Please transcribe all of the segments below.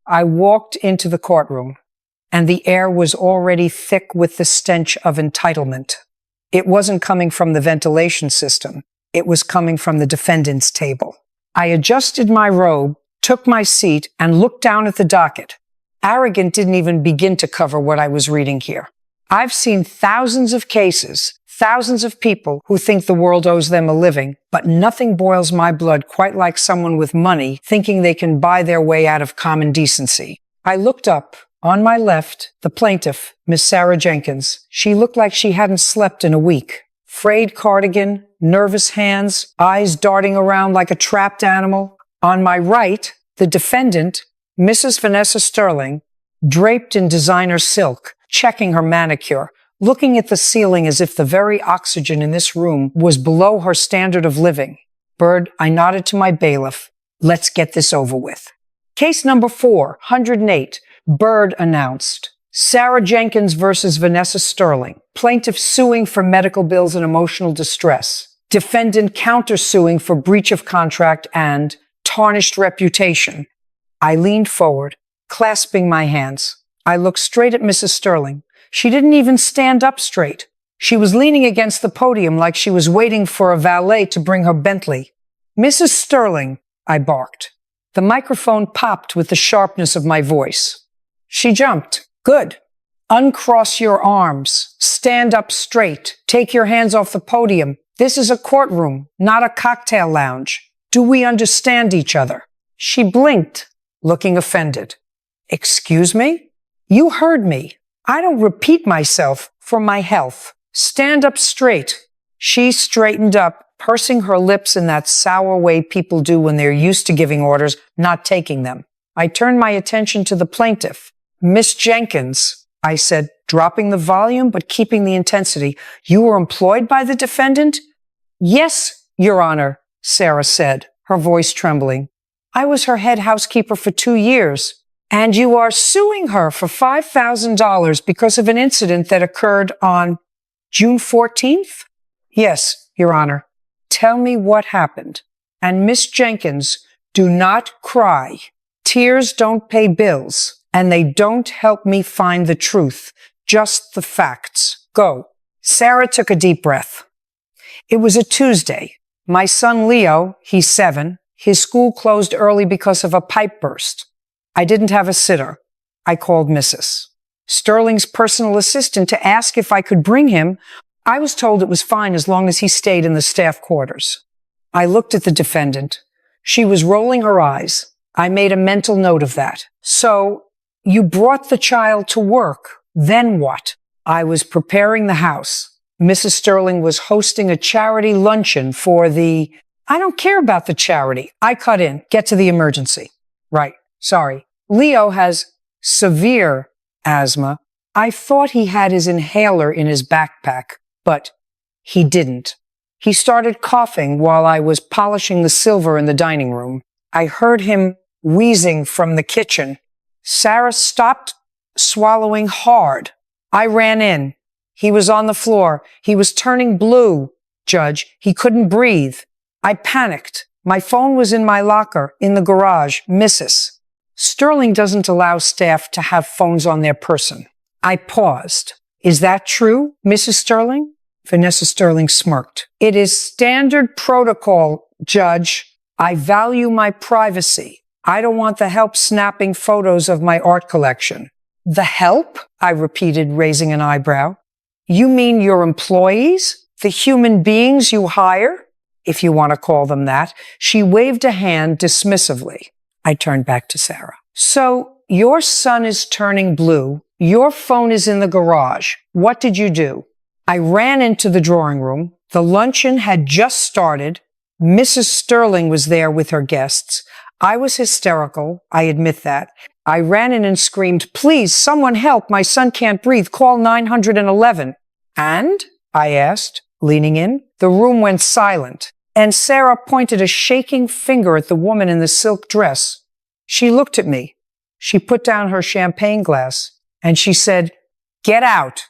I walked into the courtroom, and the air was already thick with the stench of entitlement. It wasn't coming from the ventilation system. It was coming from the defendant's table. I adjusted my robe, took my seat, and looked down at the docket. Arrogant didn't even begin to cover what I was reading here. I've seen thousands of cases, thousands of people who think the world owes them a living, but nothing boils my blood quite like someone with money thinking they can buy their way out of common decency. I looked up. On my left, the plaintiff, Miss Sarah Jenkins. She looked like she hadn't slept in a week. Frayed cardigan, nervous hands, eyes darting around like a trapped animal. On my right, the defendant, Mrs. Vanessa Sterling, draped in designer silk, checking her manicure, looking at the ceiling as if the very oxygen in this room was below her standard of living. Bird, I nodded to my bailiff. Let's get this over with. Case number 408. Bird announced. Sarah Jenkins versus Vanessa Sterling. Plaintiff suing for medical bills and emotional distress. Defendant countersuing for breach of contract and tarnished reputation. I leaned forward, clasping my hands. I looked straight at Mrs. Sterling. She didn't even stand up straight. She was leaning against the podium like she was waiting for a valet to bring her Bentley. Mrs. Sterling, I barked. The microphone popped with the sharpness of my voice. She jumped. Good. Uncross your arms. Stand up straight. Take your hands off the podium. This is a courtroom, not a cocktail lounge. Do we understand each other? She blinked, looking offended. Excuse me? You heard me. I don't repeat myself for my health. Stand up straight. She straightened up, pursing her lips in that sour way people do when they're used to giving orders, not taking them. I turned my attention to the plaintiff. Miss Jenkins, I said, dropping the volume but keeping the intensity. You were employed by the defendant? Yes, Your Honor, Sarah said, her voice trembling. I was her head housekeeper for 2 years. And you are suing her for $5,000 because of an incident that occurred on June 14th? Yes, Your Honor. Tell me what happened. And Miss Jenkins, do not cry. Tears don't pay bills. And they don't help me find the truth, just the facts. Go. Sarah took a deep breath. It was a Tuesday. My son Leo, he's 7, his school closed early because of a pipe burst. I didn't have a sitter. I called Mrs. Sterling's personal assistant to ask if I could bring him. I was told it was fine as long as he stayed in the staff quarters. I looked at the defendant. She was rolling her eyes. I made a mental note of that. So, you brought the child to work. Then what? I was preparing the house. Mrs. Sterling was hosting a charity luncheon for the... I don't care about the charity. I cut in. Get to the emergency. Right. Sorry. Leo has severe asthma. I thought he had his inhaler in his backpack, but he didn't. He started coughing while I was polishing the silver in the dining room. I heard him wheezing from the kitchen. Sarah stopped swallowing hard. I ran in. He was on the floor. He was turning blue, Judge. He couldn't breathe. I panicked. My phone was in my locker in the garage. Mrs. Sterling doesn't allow staff to have phones on their person. I paused. Is that true, Mrs. Sterling? Vanessa Sterling smirked. It is standard protocol, Judge. I value my privacy. I don't want the help snapping photos of my art collection. The help? I repeated, raising an eyebrow. You mean your employees? The human beings you hire? If you want to call them that. She waved a hand dismissively. I turned back to Sarah. So, your son is turning blue. Your phone is in the garage. What did you do? I ran into the drawing room. The luncheon had just started. Mrs. Sterling was there with her guests. I was hysterical, I admit that. I ran in and screamed, please, someone help, my son can't breathe, call 911. And? I asked, leaning in. The room went silent, and Sarah pointed a shaking finger at the woman in the silk dress. She looked at me. She put down her champagne glass, and she said, get out.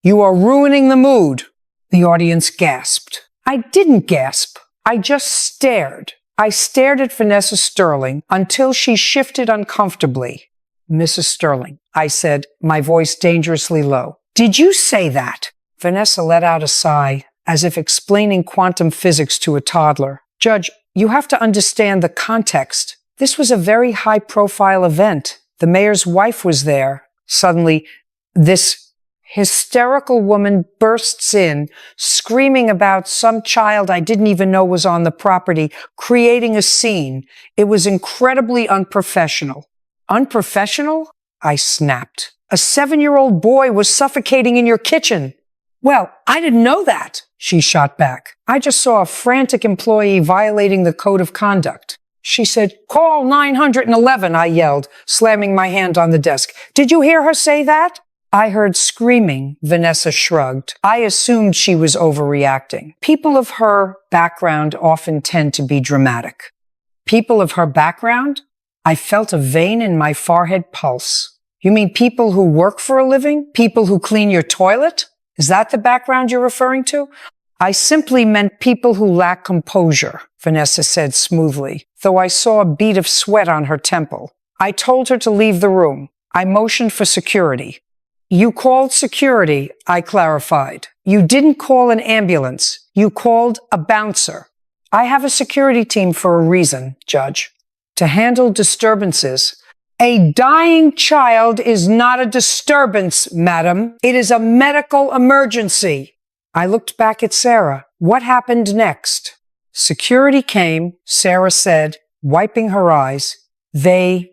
You are ruining the mood. The audience gasped. I didn't gasp. I just stared. I stared at Vanessa Sterling until she shifted uncomfortably. Mrs. Sterling, I said, my voice dangerously low. Did you say that? Vanessa let out a sigh, as if explaining quantum physics to a toddler. Judge, you have to understand the context. This was a very high-profile event. The mayor's wife was there. Suddenly, this hysterical woman bursts in, screaming about some child I didn't even know was on the property, creating a scene. It was incredibly unprofessional. Unprofessional? I snapped. A 7-year-old boy was suffocating in your kitchen. Well, I didn't know that, she shot back. I just saw a frantic employee violating the code of conduct. She said, call 911, I yelled, slamming my hand on the desk. Did you hear her say that? I heard screaming, Vanessa shrugged. I assumed she was overreacting. People of her background often tend to be dramatic. People of her background? I felt a vein in my forehead pulse. You mean people who work for a living? People who clean your toilet? Is that the background you're referring to? I simply meant people who lack composure, Vanessa said smoothly, though I saw a bead of sweat on her temple. I told her to leave the room. I motioned for security. You called security, I clarified. You didn't call an ambulance. You called a bouncer. I have a security team for a reason, Judge. To handle disturbances. A dying child is not a disturbance, madam. It is a medical emergency. I looked back at Sarah. What happened next? Security came, Sarah said, wiping her eyes. They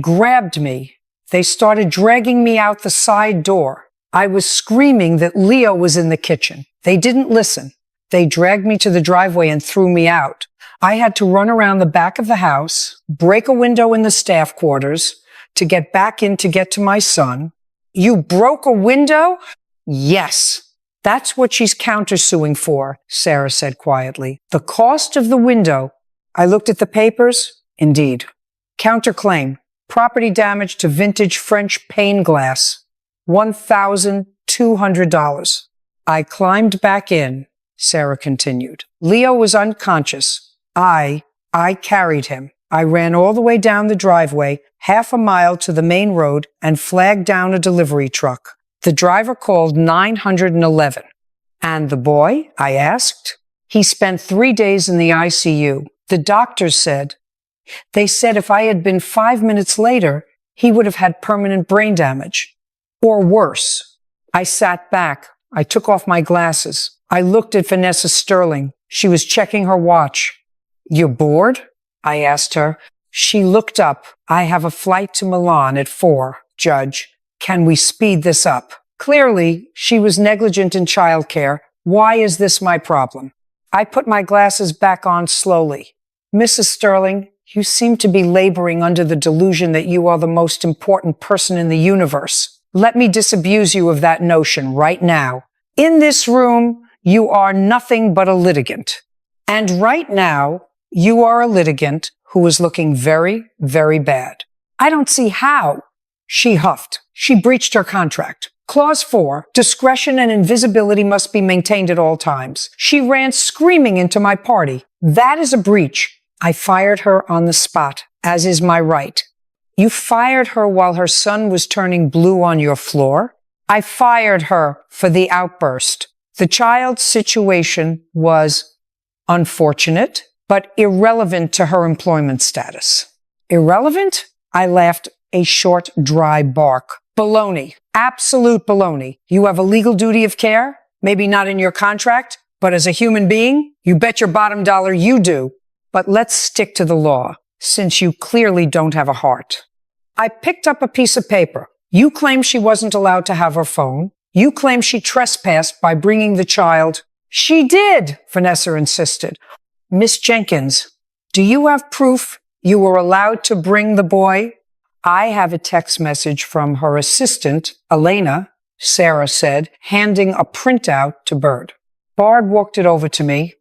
grabbed me. They started dragging me out the side door. I was screaming that Leo was in the kitchen. They didn't listen. They dragged me to the driveway and threw me out. I had to run around the back of the house, break a window in the staff quarters to get back in to get to my son. You broke a window? Yes. That's what she's countersuing for, Sarah said quietly. The cost of the window. I looked at the papers. Indeed. Counterclaim. Property damage to vintage French pane glass. $1,200. I climbed back in, Sarah continued. Leo was unconscious. I carried him. I ran all the way down the driveway, half a mile to the main road, and flagged down a delivery truck. The driver called 911. And the boy? I asked. He spent 3 days in the ICU. The doctors said, if I had been 5 minutes later, he would have had permanent brain damage. Or worse. I sat back. I took off my glasses. I looked at Vanessa Sterling. She was checking her watch. You're bored? I asked her. She looked up. I have a flight to Milan at 4, Judge. Can we speed this up? Clearly, she was negligent in childcare. Why is this my problem? I put my glasses back on slowly. Mrs. Sterling, you seem to be laboring under the delusion that you are the most important person in the universe. Let me disabuse you of that notion right now. In this room, you are nothing but a litigant. And right now, you are a litigant who is looking very, very bad. I don't see how. She huffed. She breached her contract. Clause 4, discretion and invisibility must be maintained at all times. She ran screaming into my party. That is a breach. I fired her on the spot, as is my right. You fired her while her son was turning blue on your floor? I fired her for the outburst. The child's situation was unfortunate, but irrelevant to her employment status. Irrelevant? I laughed a short, dry bark. Baloney. Absolute baloney. You have a legal duty of care? Maybe not in your contract, but as a human being, you bet your bottom dollar you do. But let's stick to the law, since you clearly don't have a heart. I picked up a piece of paper. You claim she wasn't allowed to have her phone. You claim she trespassed by bringing the child. She did, Vanessa insisted. Miss Jenkins, do you have proof you were allowed to bring the boy? I have a text message from her assistant, Elena, Sarah said, handing a printout to Bird. Bard walked it over to me.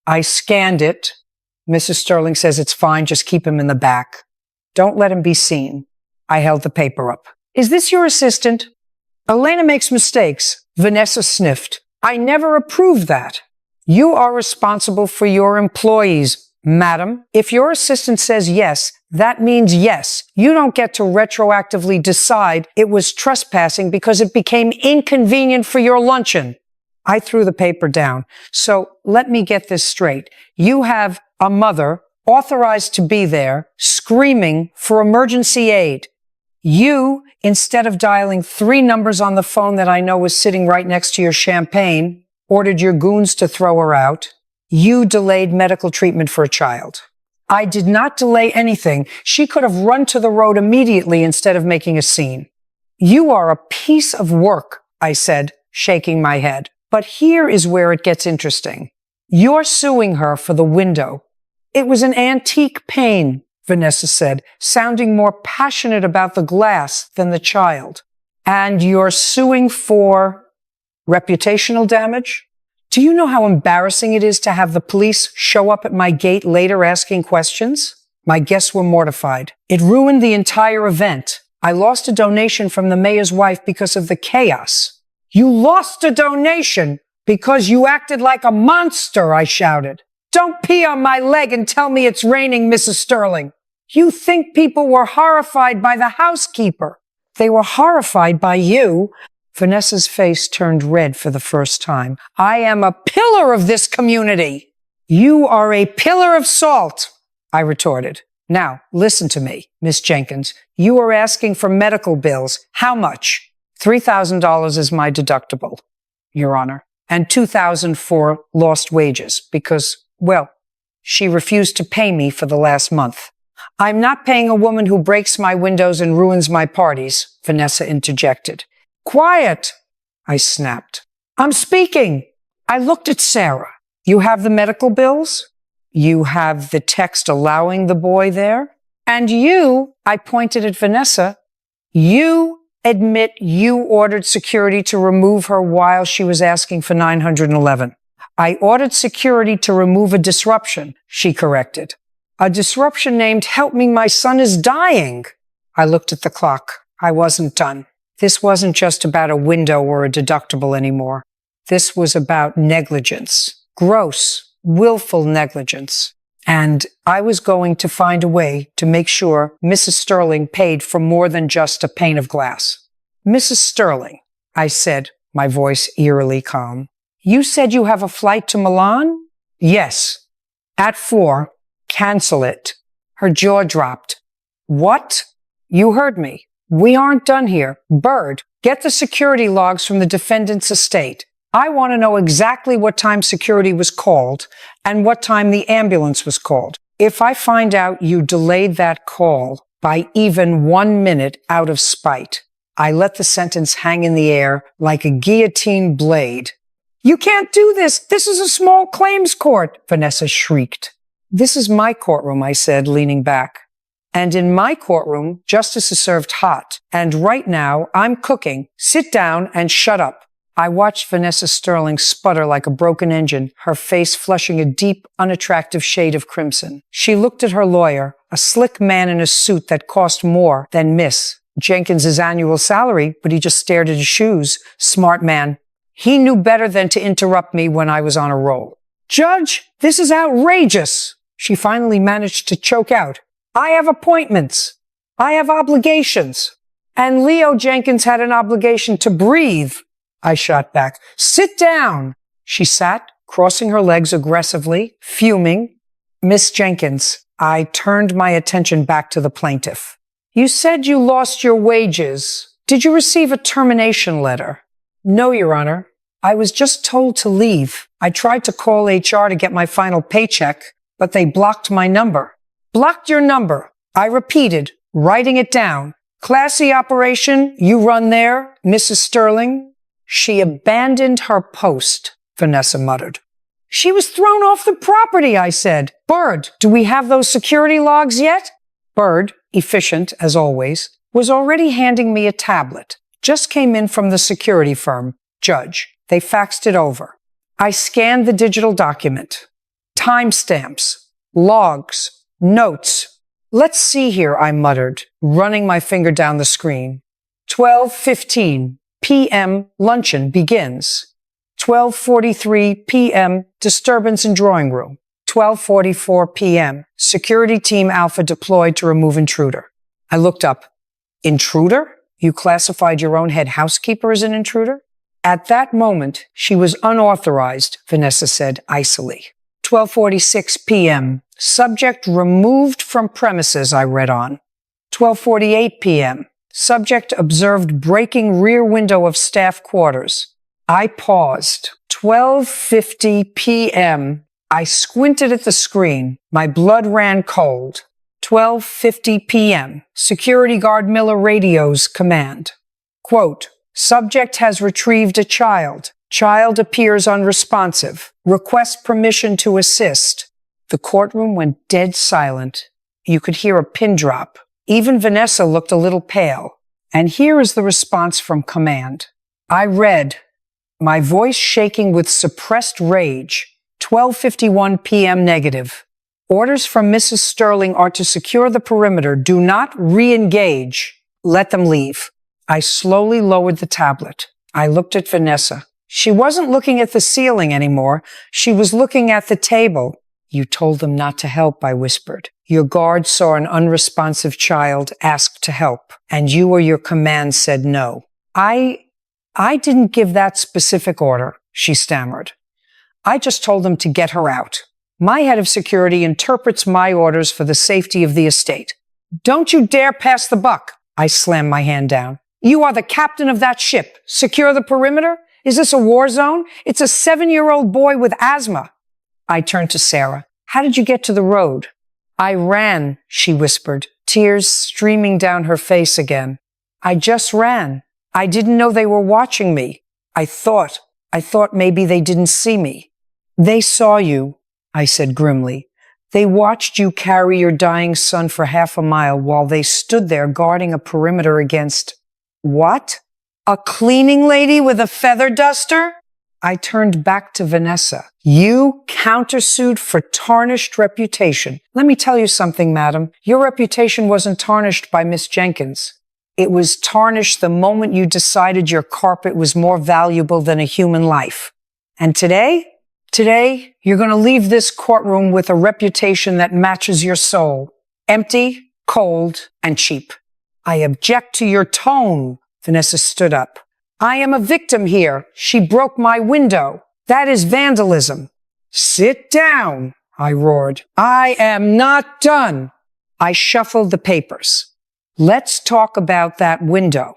I scanned it. Mrs. Sterling says it's fine, just keep him in the back. Don't let him be seen. I held the paper up. Is this your assistant? Elena makes mistakes. Vanessa sniffed. I never approved that. You are responsible for your employees, Madam, if your assistant says yes, that means yes. You don't get to retroactively decide it was trespassing because it became inconvenient for your luncheon. I threw the paper down. So let me get this straight. You have a mother authorized to be there screaming for emergency aid. You, instead of dialing 3 numbers on the phone that I know was sitting right next to your champagne, ordered your goons to throw her out. You delayed medical treatment for a child. I did not delay anything. She could have run to the road immediately instead of making a scene. You are a piece of work, I said, shaking my head. But here is where it gets interesting. You're suing her for the window. It was an antique pane, Vanessa said, sounding more passionate about the glass than the child. And you're suing for reputational damage? Do you know how embarrassing it is to have the police show up at my gate later asking questions? My guests were mortified. It ruined the entire event. I lost a donation from the mayor's wife because of the chaos. You lost a donation because you acted like a monster, I shouted. Don't pee on my leg and tell me it's raining, Mrs. Sterling. You think people were horrified by the housekeeper. They were horrified by you. Vanessa's face turned red for the first time. I am a pillar of this community. You are a pillar of salt, I retorted. Now, listen to me, Miss Jenkins. You are asking for medical bills. How much? $3,000 is my deductible, Your Honor, and $2,000 for lost wages because, well, she refused to pay me for the last month. I'm not paying a woman who breaks my windows and ruins my parties, Vanessa interjected. Quiet, I snapped. I'm speaking. I looked at Sarah. You have the medical bills? You have the text allowing the boy there? And you, I pointed at Vanessa, you admit you ordered security to remove her while she was asking for $911. I ordered security to remove a disruption, she corrected. A disruption named Help Me, My Son is Dying. I looked at the clock. I wasn't done. This wasn't just about a window or a deductible anymore. This was about negligence, gross, willful negligence. And I was going to find a way to make sure Mrs. Sterling paid for more than just a pane of glass. Mrs. Sterling, I said, my voice eerily calm. You said you have a flight to Milan? Yes. At 4. Cancel it. Her jaw dropped. What? You heard me. We aren't done here. Bird, get the security logs from the defendant's estate. I want to know exactly what time security was called and what time the ambulance was called. If I find out you delayed that call by even 1 minute out of spite, I let the sentence hang in the air like a guillotine blade. You can't do this. This is a small claims court, Vanessa shrieked. This is my courtroom, I said, leaning back. And in my courtroom, justice is served hot. And right now, I'm cooking. Sit down and shut up. I watched Vanessa Sterling sputter like a broken engine, her face flushing a deep, unattractive shade of crimson. She looked at her lawyer, a slick man in a suit that cost more than Miss Jenkins's annual salary, but he just stared at his shoes. Smart man. He knew better than to interrupt me when I was on a roll. Judge, this is outrageous. She finally managed to choke out. I have appointments. I have obligations. And Leo Jenkins had an obligation to breathe. I shot back. Sit down. She sat, crossing her legs aggressively, fuming. Miss Jenkins, I turned my attention back to the plaintiff. You said you lost your wages. Did you receive a termination letter? No, Your Honor. I was just told to leave. I tried to call HR to get my final paycheck, but they blocked my number. Blocked your number. I repeated, writing it down. Classy operation you run there, Mrs. Sterling. She abandoned her post, Vanessa muttered. She was thrown off the property, I said. Bird, do we have those security logs yet? Bird, efficient as always, was already handing me a tablet. Just came in from the security firm, Judge. They faxed it over. I scanned the digital document. Timestamps, logs, notes. Let's see here, I muttered, running my finger down the screen. 12:15 p.m. luncheon begins. 12:43 p.m. disturbance in drawing room. 12:44 p.m. Security Team Alpha deployed to remove intruder. I looked up. Intruder? You classified your own head housekeeper as an intruder? At that moment, she was unauthorized, Vanessa said icily. 12:46 p.m. Subject removed from premises, I read on. 12:48 p.m. Subject observed breaking rear window of staff quarters. I paused. 12:50 p.m. I squinted at the screen. My blood ran cold. 12:50 p.m. Security guard Miller radios command. Quote, subject has retrieved a child. Child appears unresponsive. Request permission to assist. The courtroom went dead silent. You could hear a pin drop. Even Vanessa looked a little pale. And here is the response from command. I read, my voice shaking with suppressed rage. 12:51 p.m. negative. Orders from Mrs. Sterling are to secure the perimeter. Do not re-engage. Let them leave. I slowly lowered the tablet. I looked at Vanessa. She wasn't looking at the ceiling anymore. She was looking at the table. You told them not to help, I whispered. Your guard saw an unresponsive child, asked to help, and you or your command said no. I didn't give that specific order, she stammered. I just told them to get her out. My head of security interprets my orders for the safety of the estate. Don't you dare pass the buck. I slammed my hand down. You are the captain of that ship. Secure the perimeter? Is this a war zone? It's a 7-year-old boy with asthma. I turned to Sarah. How did you get to the road? I ran, she whispered, tears streaming down her face again. I just ran. I didn't know they were watching me. I thought maybe they didn't see me. They saw you, I said grimly. They watched you carry your dying son for half a mile while they stood there guarding a perimeter against... What? A cleaning lady with a feather duster? I turned back to Vanessa. You countersued for tarnished reputation. Let me tell you something, madam. Your reputation wasn't tarnished by Miss Jenkins. It was tarnished the moment you decided your carpet was more valuable than a human life. And today, you're going to leave this courtroom with a reputation that matches your soul. Empty, cold, and cheap. I object to your tone. Vanessa stood up. I am a victim here. She broke my window. That is vandalism. Sit down, I roared. I am not done. I shuffled the papers. Let's talk about that window.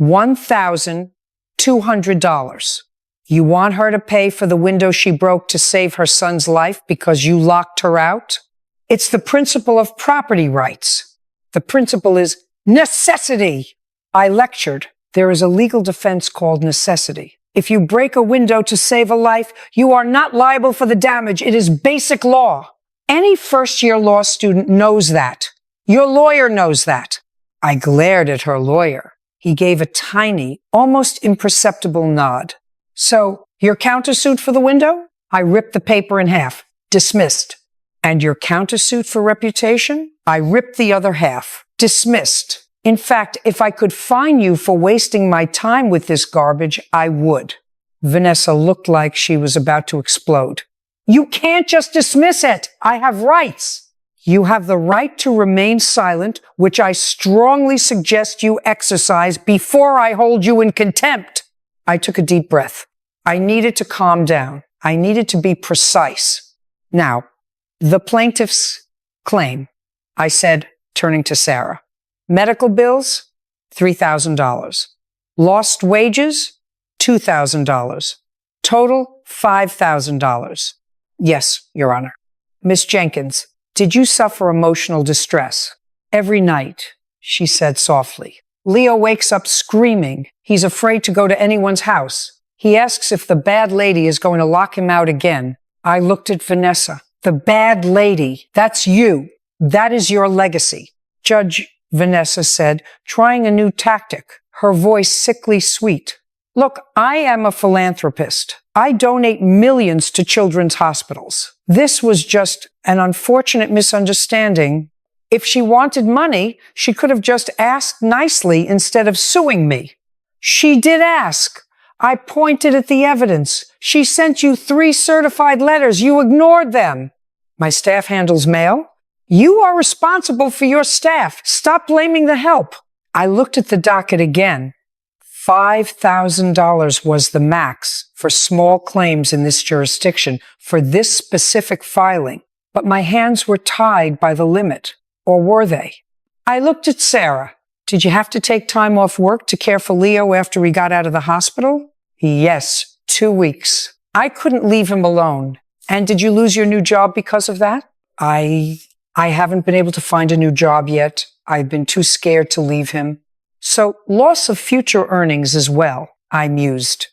$1,200. You want her to pay for the window she broke to save her son's life because you locked her out? It's the principle of property rights. The principle is necessity. I lectured. There is a legal defense called necessity. If you break a window to save a life, you are not liable for the damage. It is basic law. Any first-year law student knows that. Your lawyer knows that. I glared at her lawyer. He gave a tiny, almost imperceptible nod. So, your countersuit for the window? I ripped the paper in half. Dismissed. And your countersuit for reputation? I ripped the other half. Dismissed. In fact, if I could fine you for wasting my time with this garbage, I would. Vanessa looked like she was about to explode. You can't just dismiss it. I have rights. You have the right to remain silent, which I strongly suggest you exercise before I hold you in contempt. I took a deep breath. I needed to calm down. I needed to be precise. Now, the plaintiff's claim, I said, turning to Sarah. Medical bills, $3,000. Lost wages, $2,000. Total, $5,000. Yes, Your Honor. Miss Jenkins, did you suffer emotional distress? Every night, she said softly. Leo wakes up screaming. He's afraid to go to anyone's house. He asks if the bad lady is going to lock him out again. I looked at Vanessa. The bad lady, that's you. That is your legacy. Judge, Vanessa said, trying a new tactic, her voice sickly sweet. Look, I am a philanthropist. I donate millions to children's hospitals. This was just an unfortunate misunderstanding. If she wanted money, she could have just asked nicely instead of suing me. She did ask. I pointed at the evidence. She sent you 3 certified letters. You ignored them. My staff handles mail. You are responsible for your staff. Stop blaming the help. I looked at the docket again. $5,000 was the max for small claims in this jurisdiction for this specific filing, but my hands were tied by the limit. Or were they? I looked at Sarah. Did you have to take time off work to care for Leo after he got out of the hospital? Yes, 2 weeks. I couldn't leave him alone. And did you lose your new job because of that? I haven't been able to find a new job yet. I've been too scared to leave him. So, loss of future earnings as well, I mused.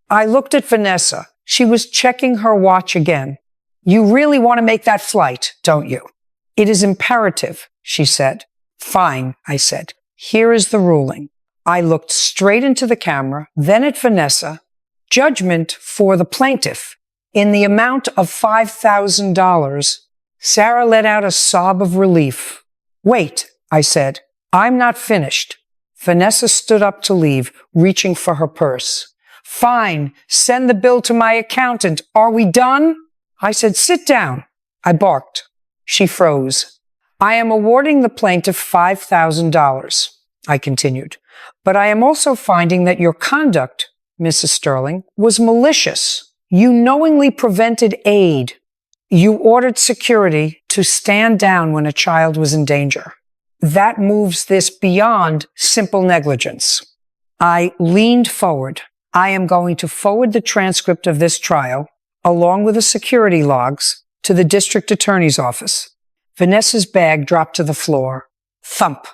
I looked at Vanessa. She was checking her watch again. You really want to make that flight, don't you? It is imperative, she said. Fine, I said. Here is the ruling. I looked straight into the camera, then at Vanessa. Judgment for the plaintiff in the amount of $5,000. Sarah let out a sob of relief. Wait, I said. I'm not finished. Vanessa stood up to leave, reaching for her purse. Fine, send the bill to my accountant. Are we done? I said, sit down. I barked. She froze. I am awarding the plaintiff $5,000, I continued. But I am also finding that your conduct, Mrs. Sterling, was malicious. You knowingly prevented aid. You ordered security to stand down when a child was in danger. That moves this beyond simple negligence. I leaned forward. I am going to forward the transcript of this trial, along with the security logs, to the district attorney's office. Vanessa's bag dropped to the floor. Thump.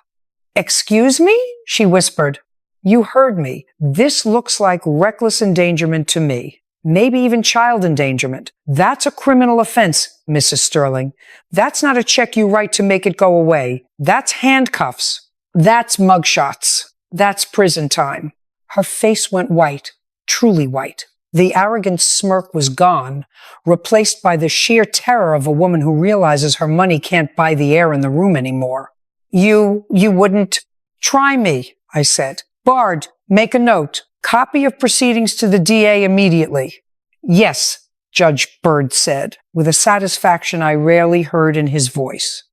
Excuse me? She whispered. You heard me. This looks like reckless endangerment to me. Maybe even child endangerment. That's a criminal offense, Mrs. Sterling. That's not a check you write to make it go away. That's handcuffs. That's mugshots. That's prison time. Her face went white, truly white. The arrogant smirk was gone, replaced by the sheer terror of a woman who realizes her money can't buy the air in the room anymore. You wouldn't try me, I said. Bard, make a note. Copy of proceedings to the DA immediately. Yes, Judge Bird said, with a satisfaction I rarely heard in his voice.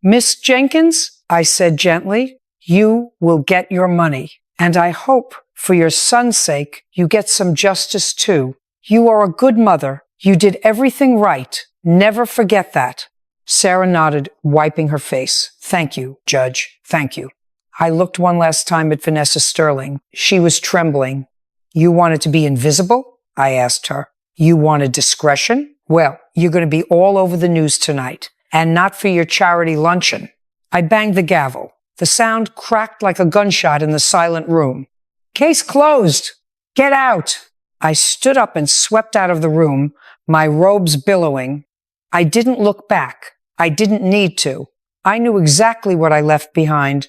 Miss Jenkins, I said gently, you will get your money, and I hope, for your son's sake, you get some justice too. You are a good mother. You did everything right. Never forget that. Sarah nodded, wiping her face. Thank you, Judge. Thank you. I looked one last time at Vanessa Sterling. She was trembling. You wanted to be invisible? I asked her. You wanted discretion? Well, you're going to be all over the news tonight, and not for your charity luncheon. I banged the gavel. The sound cracked like a gunshot in the silent room. Case closed. Get out. I stood up and swept out of the room, my robes billowing. I didn't look back. I didn't need to. I knew exactly what I left behind.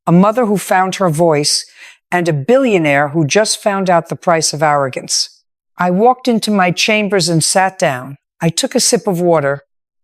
A mother who found her voice, and a billionaire who just found out the price of arrogance. I walked into my chambers and sat down. I took a sip of water.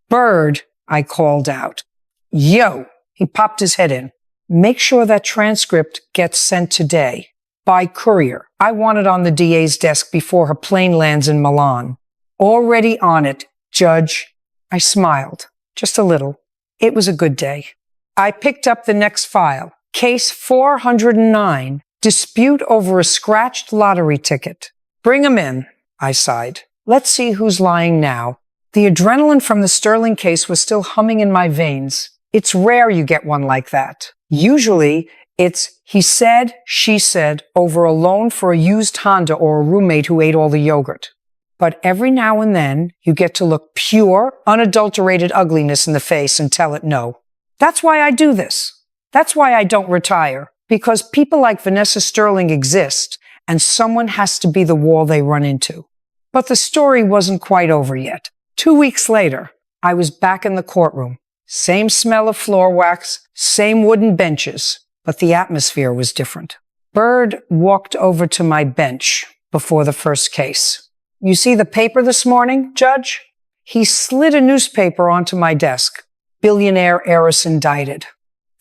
Bird, I called out. Yo, he popped his head in. Make sure that transcript gets sent today. By courier. I want it on the DA's desk before her plane lands in Milan. Already on it, Judge. I smiled. Just a little. It was a good day. I picked up the next file. Case 409. Dispute over a scratched lottery ticket. Bring 'em in, I sighed. Let's see who's lying now. The adrenaline from the Sterling case was still humming in my veins. It's rare you get one like that. Usually, it's he said, she said, over a loan for a used Honda or a roommate who ate all the yogurt. But every now and then, you get to look pure, unadulterated ugliness in the face and tell it no. That's why I do this. That's why I don't retire. Because people like Vanessa Sterling exist, and someone has to be the wall they run into. But the story wasn't quite over yet. 2 weeks later, I was back in the courtroom. Same smell of floor wax, same wooden benches, but the atmosphere was different. Bird walked over to my bench before the first case. You see the paper this morning, Judge? He slid a newspaper onto my desk. Billionaire heiress indicted.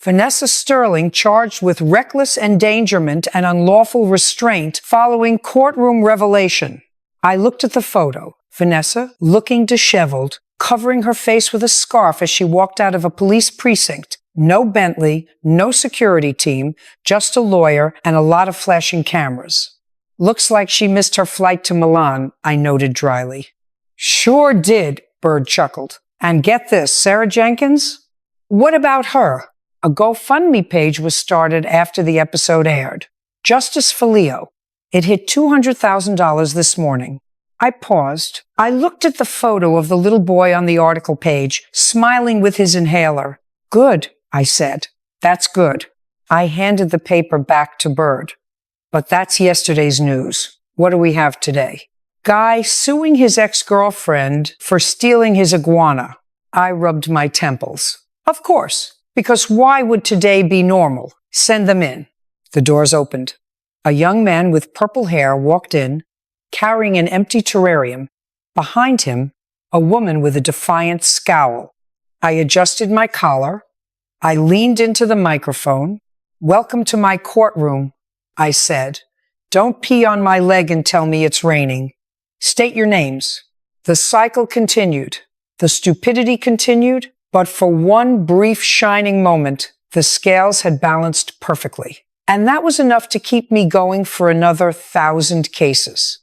Vanessa Sterling charged with reckless endangerment and unlawful restraint following courtroom revelation. I looked at the photo. Vanessa, looking disheveled, covering her face with a scarf as she walked out of a police precinct. No Bentley, no security team, just a lawyer and a lot of flashing cameras. Looks like she missed her flight to Milan, I noted dryly. Sure did, Bird chuckled. And get this, Sarah Jenkins? What about her? A GoFundMe page was started after the episode aired. Justice for Leo. It hit $200,000 this morning. I paused. I looked at the photo of the little boy on the article page, smiling with his inhaler. Good, I said. That's good. I handed the paper back to Bird. But that's yesterday's news. What do we have today? Guy suing his ex-girlfriend for stealing his iguana. I rubbed my temples. Of course, because why would today be normal? Send them in. The doors opened. A young man with purple hair walked in, carrying an empty terrarium. Behind him, a woman with a defiant scowl. I adjusted my collar. I leaned into the microphone. Welcome to my courtroom, I said. Don't pee on my leg and tell me it's raining. State your names. The cycle continued. The stupidity continued, but for one brief shining moment, the scales had balanced perfectly. And that was enough to keep me going for another 1,000 cases.